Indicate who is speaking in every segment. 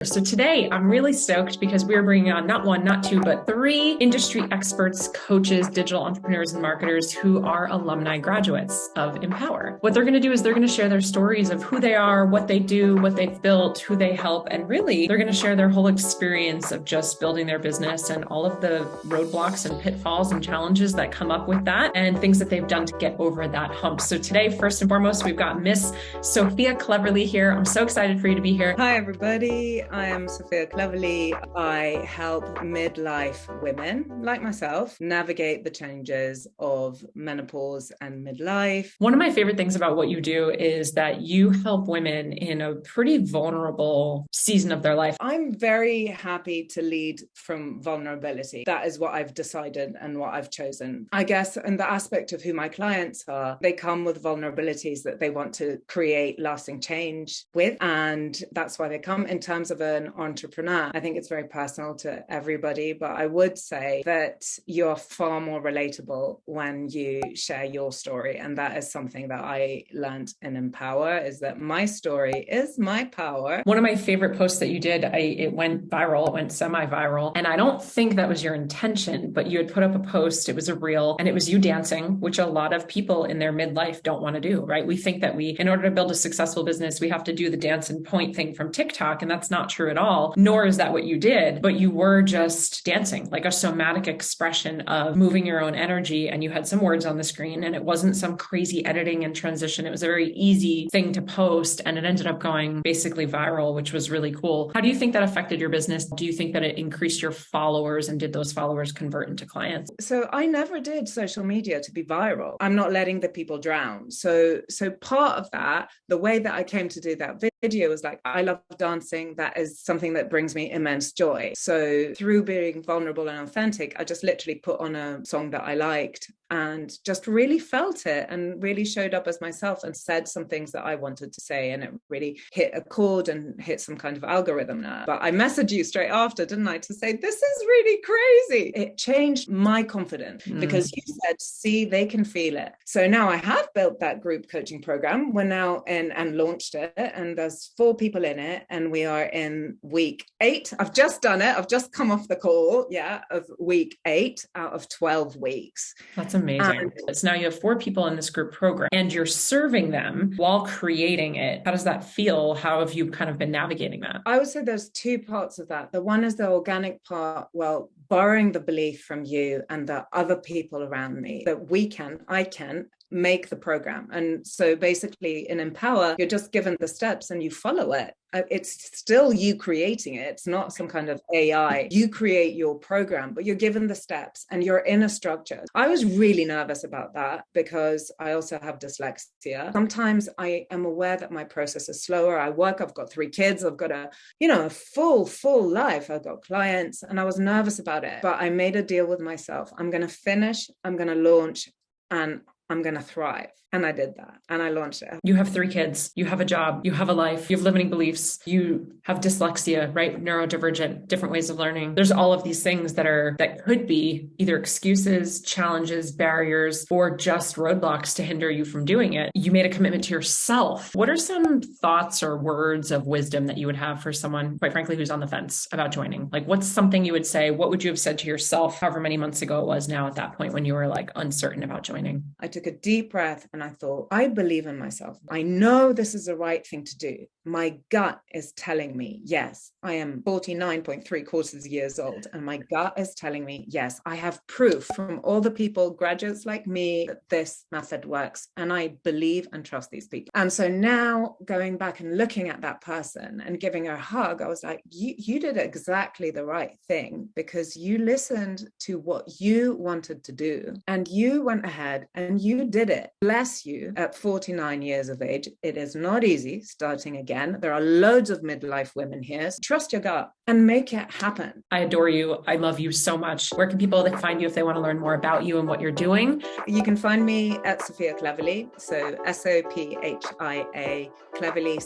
Speaker 1: So today I'm really stoked because we're bringing on not one, not two, but three industry experts, coaches, digital entrepreneurs, and marketers who are alumni graduates of Empower. What they're going to do is they're going to share their stories of who they are, what they do, what they've built, who they help, and really they're going to share their whole experience of just building their business and all of the roadblocks and pitfalls and challenges that come up with that and things that they've done to get over that hump. So today, first and foremost, we've got Miss Sophia Cleverly here. I'm so excited for you to be here.
Speaker 2: Hi, everybody. I am Sophia Cleverly. I help midlife women like myself navigate the changes of menopause and midlife.
Speaker 1: One of my favorite things about what you do is that you help women in a pretty vulnerable season of their life.
Speaker 2: I'm very happy to lead from vulnerability. That is what I've decided and what I've chosen. I guess in the aspect of who my clients are, they come with vulnerabilities that they want to create lasting change with. And that's why they come. In terms of an entrepreneur, I think it's very personal to everybody, but I would say that you're far more relatable when you share your story. And that is something that I learned in Empower, is that my story is my power.
Speaker 1: One of my favorite posts that you did, it went viral, it went semi-viral. And I don't think that was your intention, but you had put up a post, it was a reel, and it was you dancing, which a lot of people in their midlife don't want to do, right? We think that in order to build a successful business, we have to do the dance and point thing from TikTok. And that's not true at all, nor is that what you did, but you were just dancing, like a somatic expression of moving your own energy. And you had some words on the screen and it wasn't some crazy editing and transition. It was a very easy thing to post and it ended up going basically viral, which was really cool. How do you think that affected your business? Do you think that it increased your followers and did those followers convert into clients?
Speaker 2: So I never did social media to be viral. I'm not letting the people drown. So part of that, the way that I came to do that video was like, I love dancing. That is something that brings me immense joy. So through being vulnerable and authentic, I just literally put on a song that I liked and just really felt it and really showed up as myself and said some things that I wanted to say. And it really hit a chord and hit some kind of algorithm now. But I messaged you straight after, didn't I, to say, this is really crazy. It changed my confidence because you said, see, they can feel it. So now I have built that group coaching program. We're now in and launched it. And there's 4 people in it. And we are in week 8. I've just done it. I've just come off the call, of week 8 out of 12 weeks.
Speaker 1: That's amazing. So now you have 4 people in this group program and you're serving them while creating it. How does that feel? How have you kind of been navigating that?
Speaker 2: I would say there's 2 parts of that. The one is the organic part, borrowing the belief from you and the other people around me that I can make the program. And so basically in Empower, you're just given the steps and you follow it. It's still you creating it. It's not some kind of AI. You create your program, but you're given the steps and you're in a structure. I was really nervous about that because I also have dyslexia. Sometimes I am aware that my process is slower. I've got 3 kids. I've got a full life. I've got clients and I was nervous about it, but I made a deal with myself. I'm going to finish, I'm going to launch, and I'm going to thrive. And I did that. And I launched it.
Speaker 1: You have 3 kids. You have a job. You have a life. You have limiting beliefs. You have dyslexia, right? Neurodivergent, different ways of learning. There's all of these things that could be either excuses, challenges, barriers, or just roadblocks to hinder you from doing it. You made a commitment to yourself. What are some thoughts or words of wisdom that you would have for someone, quite frankly, who's on the fence about joining? Like, what's something you would say? What would you have said to yourself however many months ago it was now at that point when you were like uncertain about joining?
Speaker 2: I took a deep breath and I thought, I believe in myself. I know this is the right thing to do. My gut is telling me, yes. I am 49.75 years old and my gut is telling me, yes, I have proof from all the people, graduates like me, that this method works. And I believe and trust these people. And so now going back and looking at that person and giving her a hug, I was like, you did exactly the right thing because you listened to what you wanted to do and you went ahead and you did it. Bless you at 49 years of age. It is not easy starting again. There are loads of midlife women here. So trust your gut and make it happen.
Speaker 1: I adore you. I love you so much. Where can people find you if they want to learn more about you and what you're doing?
Speaker 2: You can find me at Sophia Cleverly. So Sophia Cleverly, Cleverly.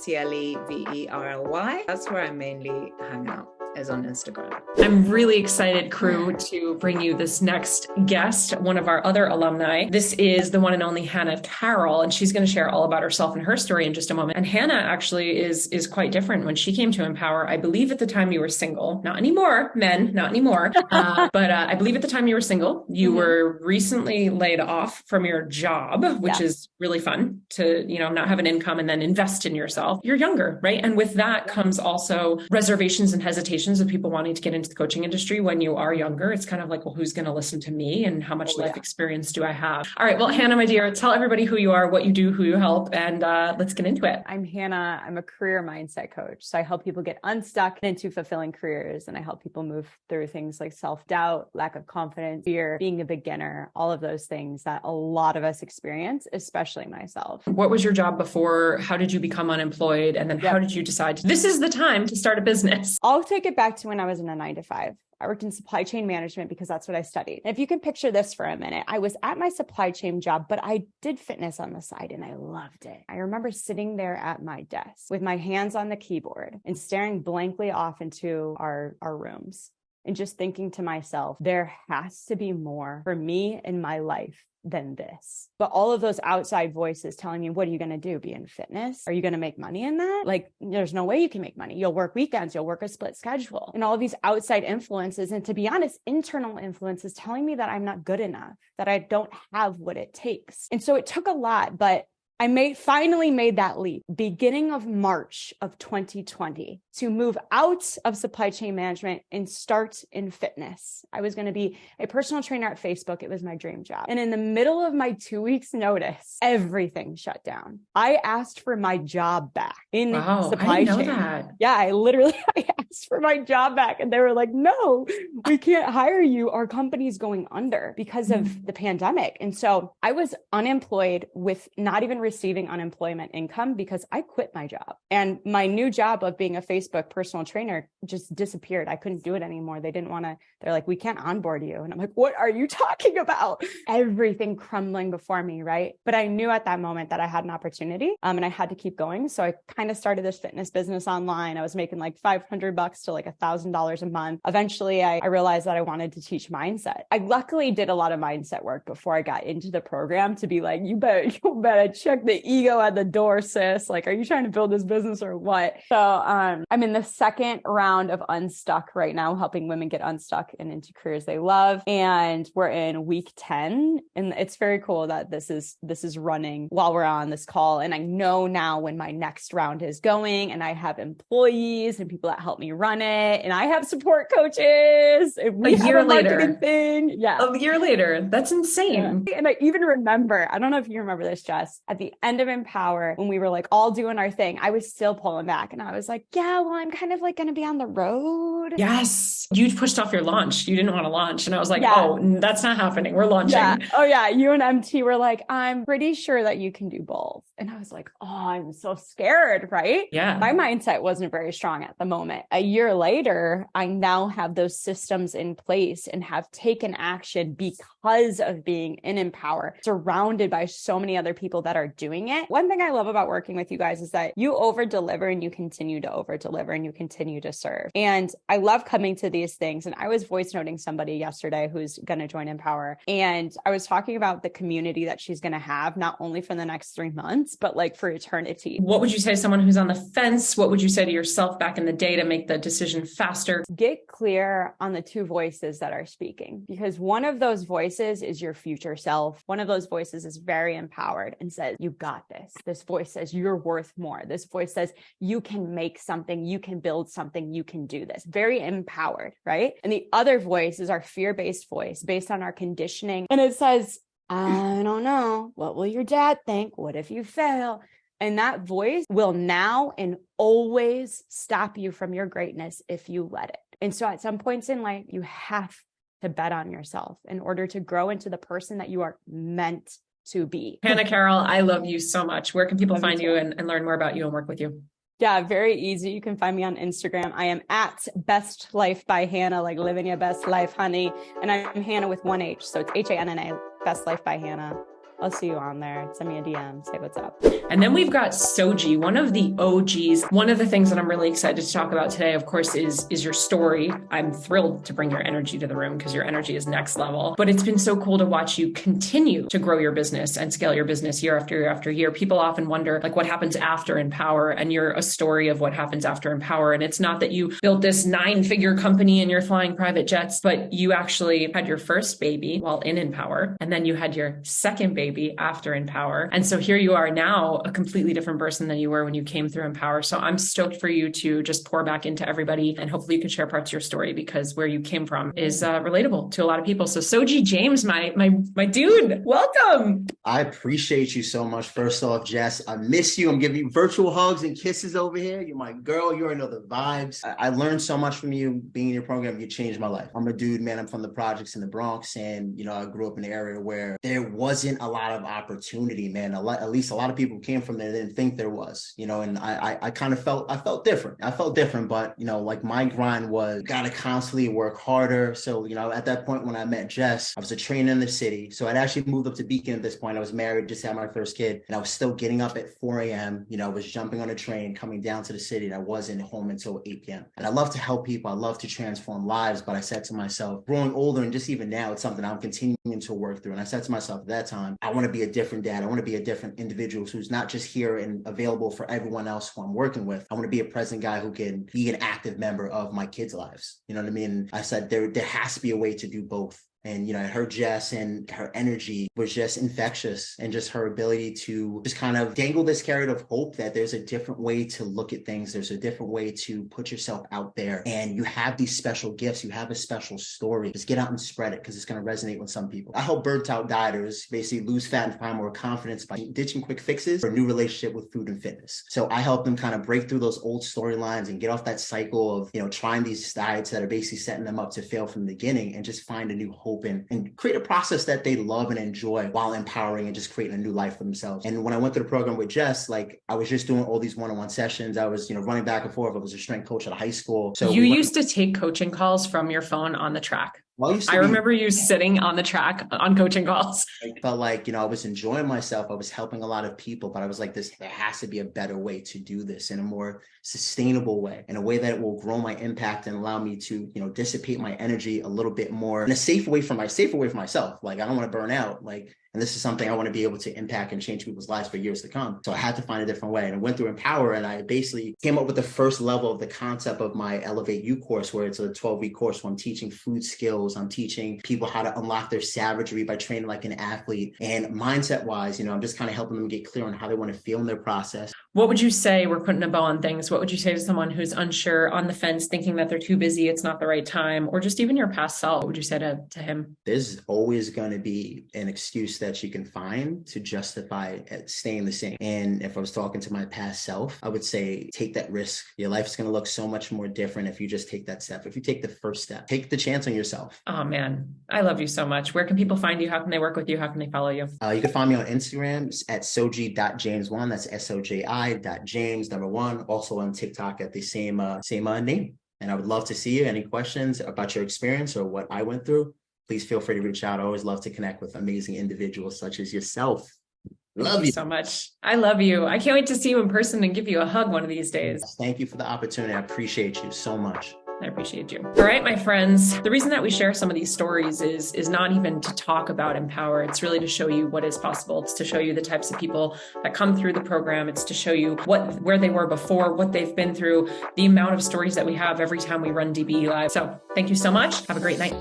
Speaker 2: That's where I mainly hang out. is on Instagram.
Speaker 1: I'm really excited, crew, to bring you this next guest, one of our other alumni. This is the one and only Hanna Caroll, and she's going to share all about herself and her story in just a moment. And Hanna actually is quite different. When she came to Empower, I believe at the time you were single, not anymore, men, not anymore. But I believe at the time you were single. You were recently laid off from your job, which is really fun to, not have an income and then invest in yourself. You're younger, right? And with that comes also reservations and hesitations of people wanting to get into the coaching industry when you are younger. It's kind of like, well, who's going to listen to me and how much life experience do I have? All right. Well, Hanna, my dear, tell everybody who you are, what you do, who you help, and let's get into it.
Speaker 3: I'm Hanna. I'm a career mindset coach. So I help people get unstuck into fulfilling careers, and I help people move through things like self-doubt, lack of confidence, fear, being a beginner, all of those things that a lot of us experience, especially myself.
Speaker 1: What was your job before? How did you become unemployed? And then how did you decide this is the time to start a business?
Speaker 3: I'll take it back to when I was in a 9-to-5. I worked in supply chain management because that's what I studied. And if you can picture this for a minute, I was at my supply chain job, but I did fitness on the side and I loved it. I remember sitting there at my desk with my hands on the keyboard and staring blankly off into our rooms and just thinking to myself, there has to be more for me in my life than this. But all of those outside voices telling me, what are you going to do? Be in fitness? Are you going to make money in that? Like, there's no way you can make money. You'll work weekends, you'll work a split schedule, and all of these outside influences. And to be honest, internal influences telling me that I'm not good enough, that I don't have what it takes. And so it took a lot, but I finally made that leap beginning of March of 2020 to move out of supply chain management and start in fitness. I was going to be a personal trainer at Facebook. It was my dream job. And in the middle of my 2 weeks notice, everything shut down. I asked for my job back in supply chain. I didn't know that. Yeah, I asked for my job back and they were like, no, we can't hire you. Our company's going under because of the pandemic. And so I was unemployed with not even receiving unemployment income because I quit my job. And my new job of being a Facebook personal trainer just disappeared. I couldn't do it anymore. They're like, we can't onboard you. And I'm like, what are you talking about? Everything crumbling before me, right? But I knew at that moment that I had an opportunity and I had to keep going. So I kind of started this fitness business online. I was making like $500 to like $1,000 a month. Eventually, I realized that I wanted to teach mindset. I luckily did a lot of mindset work before I got into the program to be like, you better check the ego at the door, sis. Like, are you trying to build this business or what? So I'm in the second round of Unstuck right now, helping women get unstuck and into careers they love. And we're in week 10. And it's very cool that this is running while we're on this call. And I know now when my next round is going, and I have employees and people that help me run it. And I have support coaches. And we have a marketing thing. Yeah.
Speaker 1: A year later. That's insane.
Speaker 3: Yeah. And I even remember, I don't know if you remember this, Jess, at the end of Empower, when we were like all doing our thing, I was still pulling back and I was like, yeah, well, I'm kind of like going to be on the road.
Speaker 1: Yes. You pushed off your launch. You didn't want to launch. And I was like, oh, that's not happening. We're launching.
Speaker 3: Yeah. Oh yeah. You and MT were like, I'm pretty sure that you can do both. And I was like, oh, I'm so scared. Right.
Speaker 1: Yeah.
Speaker 3: My mindset wasn't very strong at the moment. A year later, I now have those systems in place and have taken action because of being in Empower, surrounded by so many other people that are doing it. One thing I love about working with you guys is that you over deliver and you continue to over deliver and you continue to serve. And I love coming to these things. And I was voice noting somebody yesterday who's going to join Empower. And I was talking about the community that she's going to have, not only for the next 3 months, but like for eternity.
Speaker 1: What would you say to someone who's on the fence? What would you say to yourself back in the day to make the decision faster?
Speaker 3: Get clear on the two voices that are speaking, because one of those voices is your future self. One of those voices is very empowered and says, you got this. This voice says you're worth more. This voice says you can make something, you can build something, you can do this. Very empowered, right? And the other voice is our fear-based voice based on our conditioning. And it says, I don't know. What will your dad think? What if you fail? And that voice will now and always stop you from your greatness if you let it. And so at some points in life, you have to bet on yourself in order to grow into the person that you are meant to be.
Speaker 1: Hanna Caroll, I love you so much. Where can people find you and learn more about you and work with you?
Speaker 3: Yeah, very easy. You can find me on Instagram. I am at Best Life by Hanna, like living your best life, honey. And I'm Hanna with one H. So it's Hanna, Best Life by Hanna. I'll see you on there. Send me a DM, say what's up.
Speaker 1: And then we've got Soji, one of the OGs. One of the things that I'm really excited to talk about today, of course, is your story. I'm thrilled to bring your energy to the room because your energy is next level. But it's been so cool to watch you continue to grow your business and scale your business year after year after year. People often wonder, like, what happens after Empower? And you're a story of what happens after Empower. And it's not that you built this 9-figure company and you're flying private jets, but you actually had your first baby while in Empower. And then you had your second baby after Empower. And so here you are now, a completely different person than you were when you came through Empower. So I'm stoked for you to just pour back into everybody. And hopefully you can share parts of your story because where you came from is relatable to a lot of people. So Soji James, my dude, welcome.
Speaker 4: I appreciate you so much. First off, Jess, I miss you. I'm giving you virtual hugs and kisses over here. You're my girl. You already know the vibes. I learned so much from you being in your program. You changed my life. I'm a dude, man. I'm from the projects in the Bronx. And, I grew up in an area where there wasn't a lot of opportunity, man. At least a lot of people who came from there didn't think there was, and I kind of felt different. I felt different, but, like my grind was got to constantly work harder. So, at that point when I met Jess, I was a trainer in the city. So I'd actually moved up to Beacon at this point. I was married, just had my first kid, and I was still getting up at 4 a.m. I was jumping on a train, coming down to the city, and I wasn't home until 8 p.m. And I love to help people. I love to transform lives. But I said to myself, growing older, and just even now, it's something I'm continuing to work through. And I said to myself at that time, I want to be a different dad. I want to be a different individual who's not just here and available for everyone else who I'm working with. I want to be a present guy who can be an active member of my kids' lives. You know what I mean? I said there has to be a way to do both. And, her Jess and her energy was just infectious, and just her ability to just kind of dangle this carrot of hope that there's a different way to look at things. There's a different way to put yourself out there, and you have these special gifts. You have a special story. Just get out and spread it because it's going to resonate with some people. I help burnt out dieters basically lose fat and find more confidence by ditching quick fixes for a new relationship with food and fitness. So I help them kind of break through those old storylines and get off that cycle of, trying these diets that are basically setting them up to fail from the beginning, and just find a new hope and create a process that they love and enjoy while empowering and just creating a new life for themselves. And when I went through the program with Jess, I was just doing all these one-on-one sessions. I was, running back and forth. I was a strength coach at a high school. So
Speaker 1: you used to take coaching calls from your phone on the track.
Speaker 4: Well, I
Speaker 1: remember you sitting on the track on coaching calls.
Speaker 4: I felt like, I was enjoying myself. I was helping a lot of people, but I was like, there has to be a better way to do this in a more sustainable way, in a way that will grow my impact and allow me to, dissipate my energy a little bit more in a safe way for myself. Like, I don't want to burn out. And this is something I want to be able to impact and change people's lives for years to come. So I had to find a different way. And I went through Empower, and I basically came up with the first level of the concept of my Elevate You course, where it's a 12-week course where I'm teaching food skills. I'm teaching people how to unlock their savagery by training like an athlete. And mindset wise, I'm just kind of helping them get clear on how they want to feel in their process.
Speaker 1: What would you say, we're putting a bow on things, what would you say to someone who's unsure, on the fence, thinking that they're too busy, it's not the right time, or just even your past self? What would you say to him?
Speaker 4: There's always going to be an excuse that you can find to justify staying the same. And if I was talking to my past self, I would say, take that risk. Your life is going to look so much more different if you just take that step. If you take the first step, take the chance on yourself.
Speaker 1: Oh man, I love you so much. Where can people find you? How can they work with you? How can they follow you?
Speaker 4: You can find me on Instagram at soji.james1. That's soji.james1. Also on TikTok at the same name. And I would love to see you. Any questions about your experience or what I went through, please feel free to reach out. I always love to connect with amazing individuals such as yourself. Love you
Speaker 1: so much. I love you. I can't wait to see you in person and give you a hug one of these days.
Speaker 4: Thank you for the opportunity. I appreciate you so much.
Speaker 1: I appreciate you. All right, my friends, the reason that we share some of these stories is not even to talk about Empower. It's really to show you what is possible. It's to show you the types of people that come through the program. It's to show you where they were before, what they've been through, the amount of stories that we have every time we run DBE Live. So thank you so much. Have a great night.